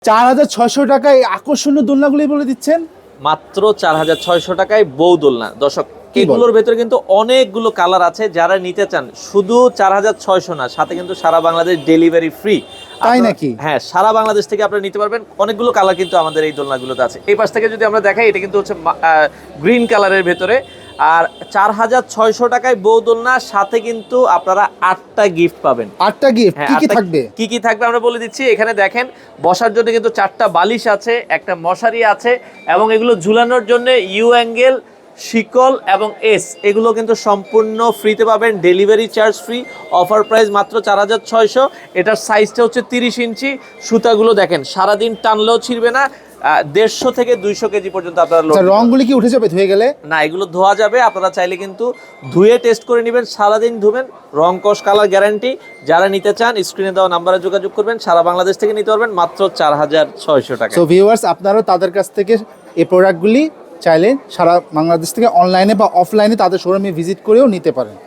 4600 টাকায় আকর্ষণীয় দোলনাগুলি বলে দিচ্ছেন। মাত্র 4600 টাকায় বউ দোলনা। দর্শক, এগুলোর ভেতরে কিন্তু অনেকগুলো কালার আছে, যারা নিতে চান শুধু 4600 না, সাথে কিন্তু সারা বাংলাদেশ ডেলিভারি ফ্রি। তাই নাকি? হ্যাঁ, সারা বাংলাদেশ থেকে আপনারা নিতে পারবেন। অনেকগুলো কালার কিন্তু আমাদের এই দোলনাগুলোতে আছে। এই পাশ থেকে যদি আমরা দেখাই, এটা কিন্তু হচ্ছে গ্রিন কালারের ভেতরে। আর 4600 টাকায় বউ দোলনা, সাথে কিন্তু আপনারা 8টা গিফট পাবেন। 8টা গিফট হ্যাঁ, কি কি 8টা থাকবে? কি কি থাকবে আমরা বলে দিচ্ছি। এখানে দেখেন, বসার জন্য কিন্তু 4টা বালিশ আছে, একটা মশারি আছে, এবং এগুলো ঝুলানোর জন্য ইউ অ্যাঙ্গেল, শিকল এবং এস, এগুলো কিন্তু সম্পূর্ণ ফ্রিতে পাবেন, delivery charge free. Offer price মাত্র 4600। এটার সাইজটা হচ্ছে 30 ইঞ্চি। সুতাগুলো দেখেন, সারাদিন টানলেও ছিঁড়বে না। 150 থেকে 200 কেজি পর্যন্ত আপনারা লোড। রংগুলি কি উঠে যাবে ধুয়ে গেলে? না, এগুলো ধোয়া যাবে। আপনারা চাইলে কিন্তু ধুয়ে টেস্ট করে নেবেন, সারাদিন ধুবেন, রং কস কালার গ্যারান্টি। যারা নিতে চান স্ক্রিনে দেওয়া নাম্বারে যোগাযোগ করবেন। সারা বাংলাদেশ থেকে নিতে পারবেন মাত্র 4600 টাকা। সো ভিউয়ার্স, আপনারাও তাদের কাছ থেকে এই প্রোডাক্টগুলি চাইলে সারা বাংলাদেশ থেকে অনলাইনে বা অফলাইনে তাদের শোরুমে ভিজিট করেও নিতে পারেন।